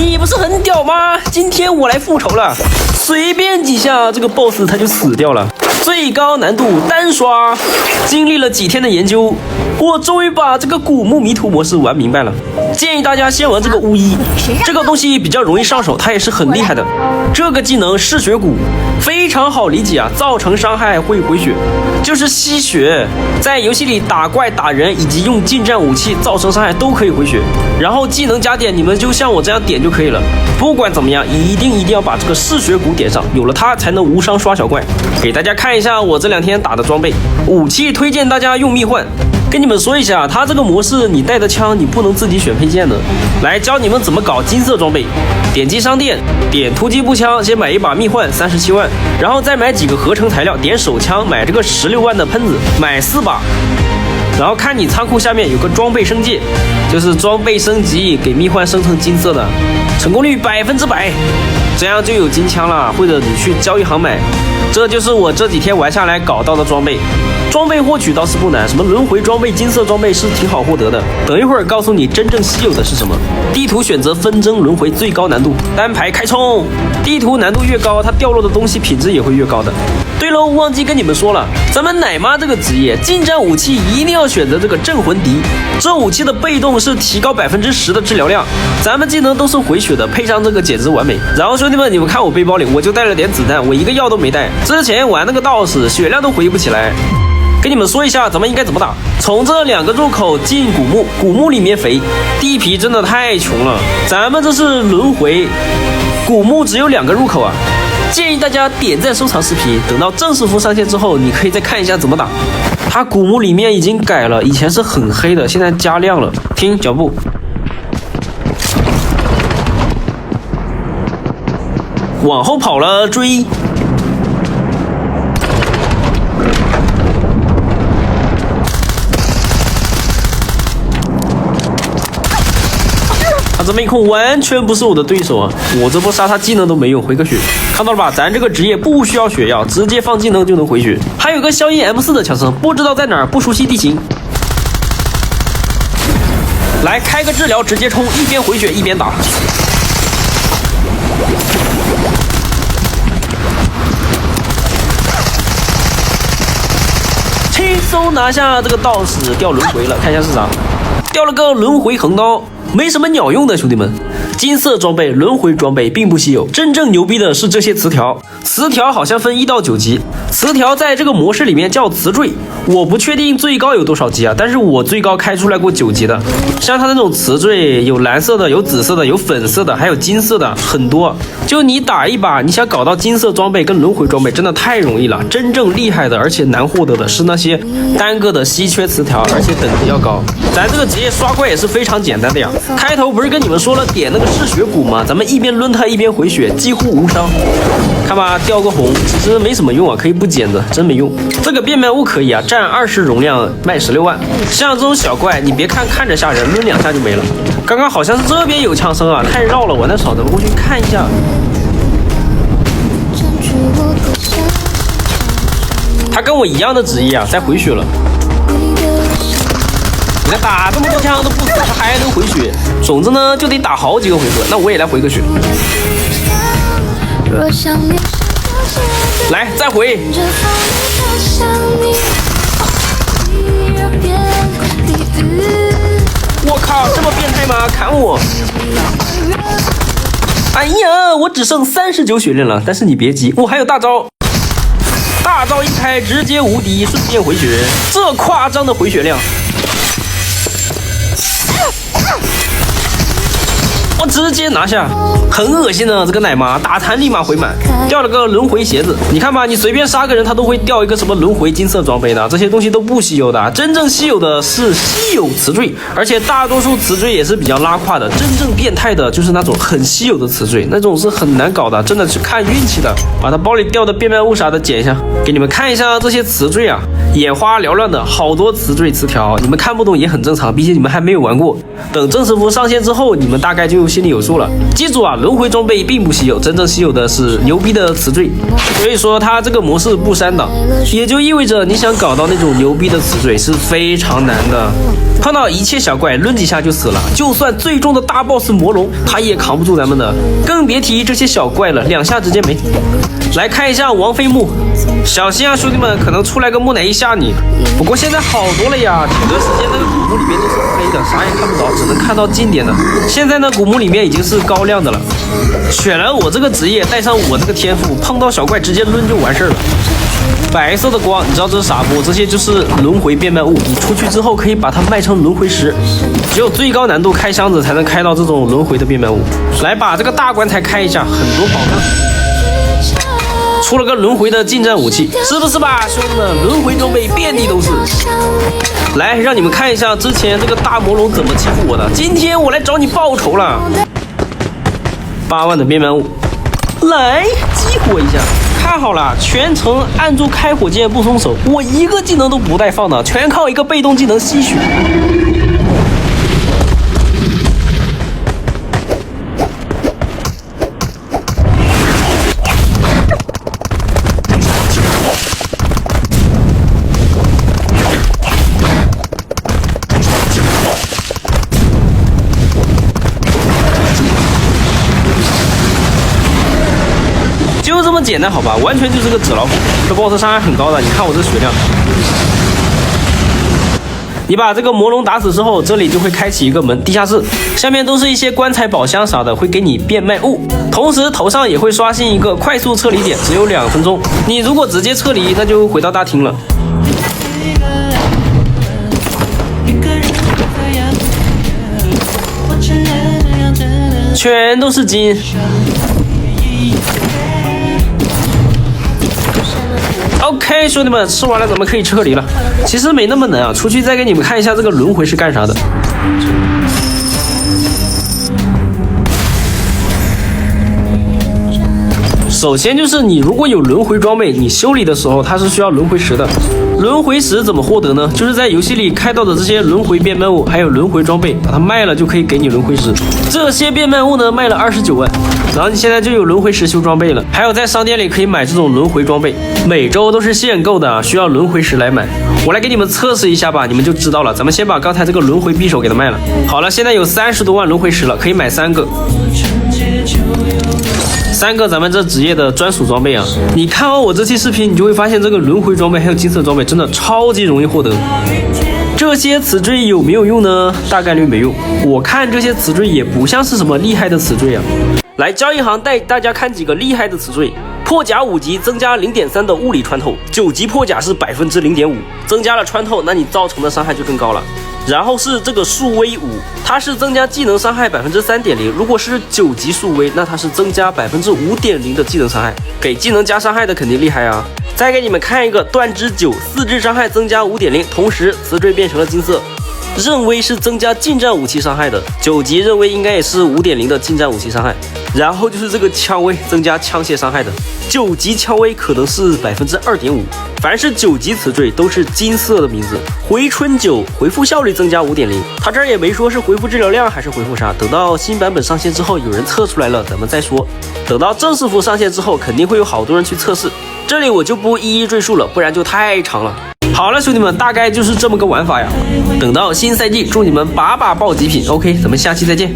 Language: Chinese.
你不是很屌吗？今天我来复仇了，随便几下这个 BOSS 他就死掉了。最高难度单刷，经历了几天的研究，我终于把这个古墓迷途模式玩明白了。建议大家先玩这个巫医，这个东西比较容易上手，它也是很厉害的。这个技能嗜血蛊非常好理解啊，造成伤害会回血，就是吸血。在游戏里打怪打人以及用近战武器造成伤害都可以回血。然后技能加点，你们就像我这样点就可以了。不管怎么样，一定要把这个嗜血蛊点上，有了它才能无伤刷小怪。给大家看一下我这2天打的装备，武器推荐大家用蜜幻。跟你们说一下，它这个模式你带的枪你不能自己选配件的。来教你们怎么搞金色装备，点击商店，点突击步枪，先买一把蜜幻37万，然后再买几个合成材料，点手枪买这个16万的喷子，买4把。然后看你仓库下面有个装备升级，就是装备升级给蜜幻生成金色的，成功率100%，这样就有金枪了，或者你去交易行买。这就是我这几天玩下来搞到的装备。装备获取倒是不难，什么轮回装备、金色装备是挺好获得的。等一会儿告诉你真正稀有的是什么。地图选择纷争轮回最高难度，单排开冲。地图难度越高，它掉落的东西品质也会越高的。对喽，忘记跟你们说了，咱们奶妈这个职业近战武器一定要选择这个镇魂笛，这武器的被动是提高10%的治疗量，咱们技能都是回血的，配上这个简直完美。然后兄弟们，你们看我背包里我就带了点子弹，我一个药都没带，之前玩那个道士血量都回不起来。跟你们说一下咱们应该怎么打，从这2个入口进古墓，古墓里面肥，地皮真的太穷了，咱们这是轮回，古墓只有2个入口啊。建议大家点赞收藏视频，等到正式服上线之后你可以再看一下怎么打。它古墓里面已经改了，以前是很黑的，现在加亮了。听脚步，往后跑了，追。他这妹控完全不是我的对手啊！我这波杀他技能都没用，回个血，看到了吧？咱这个职业不需要血药，直接放技能就能回血。还有个硝烟 M4 的强生，不知道在哪儿，不熟悉地形。来开个治疗，直接冲，一边回血一边打。轻松拿下这个道士，掉轮回了，看一下是啥，掉了个轮回横刀。没什么鸟用的，兄弟们，金色装备、轮回装备并不稀有，真正牛逼的是这些词条。词条好像分1到9级，词条在这个模式里面叫词缀，我不确定最高有多少级啊，但是我最高开出来过9级的。像它那种词缀，有蓝色的，有紫色的，有粉色的，还有金色的，很多。就你打一把，你想搞到金色装备跟轮回装备，真的太容易了。真正厉害的，而且难获得的是那些单个的稀缺词条，而且等级要高。咱这个职业刷怪也是非常简单的呀。开头不是跟你们说了点那个嗜血蛊吗？咱们一边抡它一边回血，几乎无伤。看吧，掉个红，其实没什么用啊，可以不捡的，真没用。这个变卖物可以啊，占20容量，卖16万。像这种小怪，你别看着吓人，抡2下就没了。刚刚好像是这边有枪声啊，太绕了，我那少咱们过去看一下。他跟我一样的职业啊，在回血了。你看打这么多枪都不死，他还能回血。种子呢就得打好几个回合，那我也来回个血。来，再回。我靠，这么变态吗？砍我！哎呀，我只剩39血量了，但是你别急，我还有大招。大招一开，直接无敌，瞬间回血，这夸张的回血量！我直接拿下，很恶心的这个奶妈，打残立马回满，掉了个轮回鞋子。你看吧，你随便杀个人，他都会掉一个什么轮回金色装备的，这些东西都不稀有的。真正稀有的是稀有词缀，而且大多数词缀也是比较拉胯的。真正变态的就是那种很稀有的词缀，那种是很难搞的，真的是看运气的。把他包里掉的变卖物啥的捡一下，给你们看一下这些词缀啊。眼花缭乱的好多词缀词条，你们看不懂也很正常，毕竟你们还没有玩过。等正式服上线之后，你们大概就心里有数了。记住啊，轮回装备并不稀有，真正稀有的是牛逼的词缀。所以说它这个模式不删档，也就意味着你想搞到那种牛逼的词缀是非常难的。碰到一切小怪抡几下就死了，就算最终的大 boss 魔龙，他也扛不住咱们的，更别提这些小怪了，2下直接没。来看一下王妃墓，小心啊兄弟们，可能出来个木乃伊吓你。不过现在好多了呀，前段时间那个古墓里面都是黑的，啥也看不着，只能看到近点的。现在呢，古墓里面已经是高亮的了。选了我这个职业，带上我这个天赋，碰到小怪直接抡就完事儿了。白色的光，你知道这是啥不？这些就是轮回变卖物，你出去之后可以把它卖成轮回石，只有最高难度开箱子才能开到这种轮回的变卖物。来把这个大棺材开一下，很多宝藏。出了个轮回的近战武器，是不是吧，兄弟们？轮回装备遍地都是。来，让你们看一下之前这个大魔龙怎么欺负我的。今天我来找你报仇了。8万的变卖物，来激活一下。看好了，全程按住开火键不松手，我一个技能都不带放的，全靠一个被动技能吸血。就这么简单好吧，完全就是个纸老虎。这 boss 伤害很高的，你看我这血量。你把这个魔龙打死之后，这里就会开启一个门，地下室，下面都是一些棺材宝箱啥的，会给你变卖物。同时头上也会刷新一个快速撤离点，只有2分钟。你如果直接撤离，那就回到大厅了。全都是金。OK， 兄弟们，吃完了咱们可以撤离了。其实没那么难啊，出去再给你们看一下这个轮回是干啥的。首先就是你如果有轮回装备，你修理的时候它是需要轮回石的。轮回石怎么获得呢？就是在游戏里开到的这些轮回变卖物，还有轮回装备，把它卖了就可以给你轮回石。这些变卖物呢卖了29万，然后你现在就有轮回石修装备了。还有在商店里可以买这种轮回装备，每周都是限购的，需要轮回石来买。我来给你们测试一下吧，你们就知道了。咱们先把刚才这个轮回匕首给它卖了。好了，现在有30多万轮回石了，可以买3个。3个咱们这职业的专属装备啊！你看完我这期视频，你就会发现这个轮回装备还有金色装备真的超级容易获得。这些词缀有没有用呢？大概率没用。我看这些词缀也不像是什么厉害的词缀啊。来，交易行带大家看几个厉害的词缀。破甲5级增加 0.3 的物理穿透，9级破甲是 0.5%， 增加了穿透，那你造成的伤害就更高了。然后是这个速威5，它是增加技能伤害 3.0%， 如果是9级速威，那它是增加 5.0% 的技能伤害，给技能加伤害的肯定厉害啊。再给你们看一个断肢9，4肢伤害增加 5.0%， 同时词缀变成了金色。刃威是增加近战武器伤害的，9级刃威应该也是 5.0 的近战武器伤害。然后就是这个枪威，增加枪械伤害的，9级枪威可能是 2.5%。凡是9级词缀都是金色的名字。回春9，回复效率增加 5.0， 他这儿也没说是回复治疗量还是回复啥，等到新版本上线之后有人测出来了咱们再说。等到正式服上线之后肯定会有好多人去测试，这里我就不一一赘述了，不然就太长了。好了兄弟们，大概就是这么个玩法呀。等到新赛季，祝你们把把爆极品。OK， 咱们下期再见。